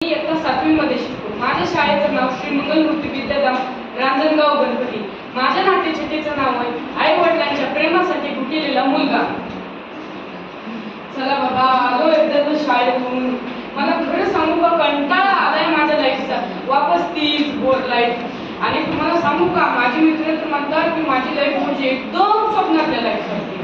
मी इयत्ता 7वी मध्ये शिकतो. माझ्या शाळेचं नाव श्री मंगलमूर्ती विद्याधाम रांजणगाव गणपती. माझ्या नाट्यछटेचं नाव आहे आई वडिलांच्या प्रेमासाठी गुंतलेला मुलगा. चला बाबा, आलो एकदा शाळेतून. मला खरं सांगू का, कंटाळा आलाय माझ्या लाईफचा. वापस तीच बोर लाईफ. आणि तुम्हाला सांगू का, माझे मित्र तर म्हणतात की माझी लाईफ म्हणजे एकदम स्वप्नातल्या लाईफ सारखी.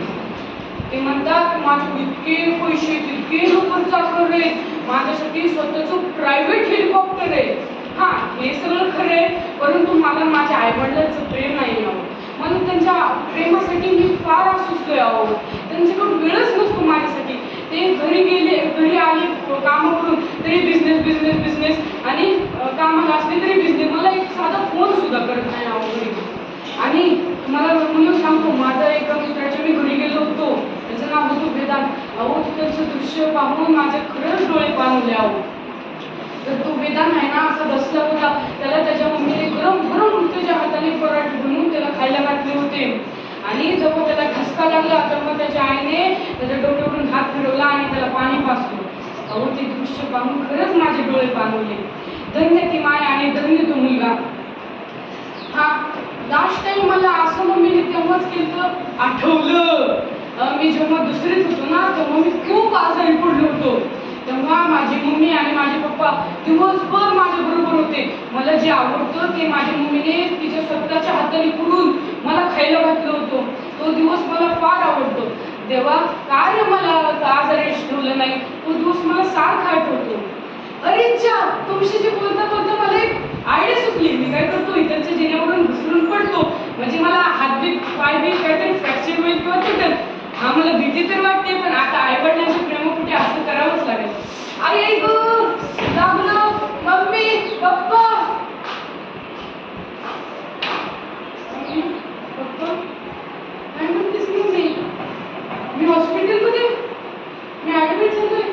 ते म्हणतात माझे इतके पैसे, तितके लोक चाकर आहेत, माझ्यासाठी स्वतःचं प्रायव्हेट हेलिकॉप्टर आहे. हा, हे सगळं खरं आहे, परंतु मला माझ्या आईवडिलांचं प्रेम नाही आहोत. म्हणून त्यांच्या प्रेमासाठी मी फार असुसलोय आहोत. त्यांच्याकडून वेळच नसतो माझ्यासाठी. ते घरी आले कामं करून तरी बिझनेस आणि कामाला असले तरी बिझनेस. मला एक साधा फोन सुद्धा करत नाही आहोत. आणि मला म्हणून सांगतो, माझा एका मित्राच्या मी घरी गेलो होतो, त्याचं नाव होतं वेदांत. अहो, तिथलचं दृश्य पाहून माझे खरंच डोळे पाणवले आहोत. तर तो वेदांत आहे ना, असा बसला होता. त्याला त्याच्या मम्मीने गरम गरम त्याच्या हाताने पराठे बनवून त्याला खायला घातले होते. आणि जेव्हा त्याला ठसका लागला तेव्हा त्याच्या आईने त्याच्या डोक्यावरून हात फिरवला आणि त्याला पाणी पाजलं. अहो, ते दृश्य पाहून खरंच माझे डोळे पाणवले. धन्य ती माय आणि धन्य तो मुलगा. हा, लास्ट टाइम मला असं मम्मीने तेव्हाच केलं आठवलं. मी जेव्हा दुसरीत होतो ना, तेव्हा मी खूप आजारी पडलो होतो. तेव्हा माझी मम्मी आणि माझे पप्पा दिवसभर माझ्या बरोबर होते. मला जे आवडतं ते माझ्या मम्मीने तिच्या स्वतःच्या हाताने पुरून मला खायला घातलं होतं. तो दिवस मला फार आवडतो. तेव्हा काय मला आजारी ठेवलं नाही, तो दिवस मला सारखा आठवतो. अरे च्या, तुमच्याशी बोलता बोलता मला एक आयडिया सुचली. मी काय करतो, इकडच्या जिन्यावरून घसरून पडतो, म्हणजे मला हातबीत पायबीत काहीतरी फ्रॅक्चर होईल किंवा तुटेल. हा, मला भीती तर वाटते, पण आता आईवडिलांच्या प्रेमापोटी असं करावंच लागेल. आई ग, लागलं. मम्मी, पप्पा. पप्पा, काय म्हणतेस मम्मी? मी हॉस्पिटलमध्ये, मी ऍडमिट झालोय.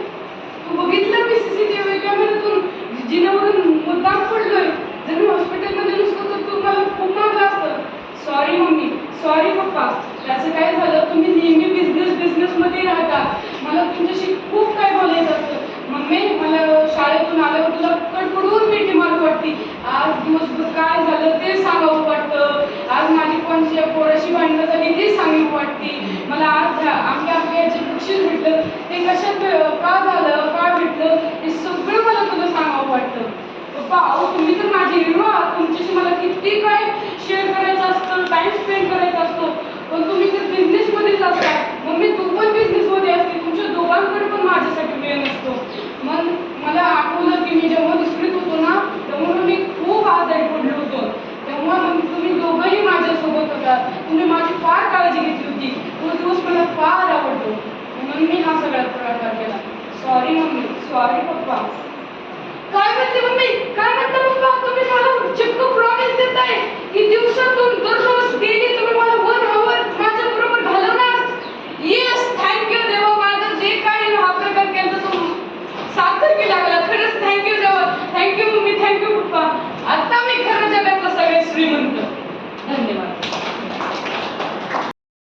तू बघितलं मी CCTV कॅमेऱ्यातून जिन्यावरून मुद्दाम पडलोय. जर मी हॉस्पिटलमध्ये नसतो तर तू मला खूप मारलं असतं. सॉरी मम्मी, सॉरी पप्पा. त्याचं काय झालं, तुम्ही नेहमी बिझनेसमध्ये राहता. मला तुमच्याशी खूप काय बोलायचं असतं. मम्मी, मला शाळेतून आल्यावर तुला कडकडून मिठी मारू वाटते. आज दिवसभर काय झालं ते सांगावं वाटतं. आज माझी कोणत्या पोराशी भांडणं झाली ते सांगावं वाटते. मला आज आमच्या जे बक्षीस भेटलं ते कशात का झालं, का भेटलं, हे सगळं मला तुला सांगावं वाटतं. पप्पा, अहो तुम्ही तर माझी हिरो आहात. तुमच्याशी मला किती काय शेअर करायचं असतं, टाइम स्पेंड करायचा असतो, पण तुम्ही तर बिझनेसमध्येच असता. मम्मी, तू पण बिझनेसमध्ये असते. तुमच्या दोघांकडे पण माझ्यासाठी वेळ नसतो. मग मला आठवलं की मी जेव्हा दुसरीत होतो ना, तेव्हा मी खूप आजारी पडलो होतो. तेव्हा मग तुम्ही दोघंही माझ्यासोबत होता. तुम्ही माझी फार काळजी घेतली होती. तो दिवस मला फार आवडतो. म्हणून मी हा सगळा प्रकार केला. सॉरी मम्मी, सॉरी पप्पा. काय म्हणते मम्मी, काय म्हणता पप्पा? तुम्ही मला चक्क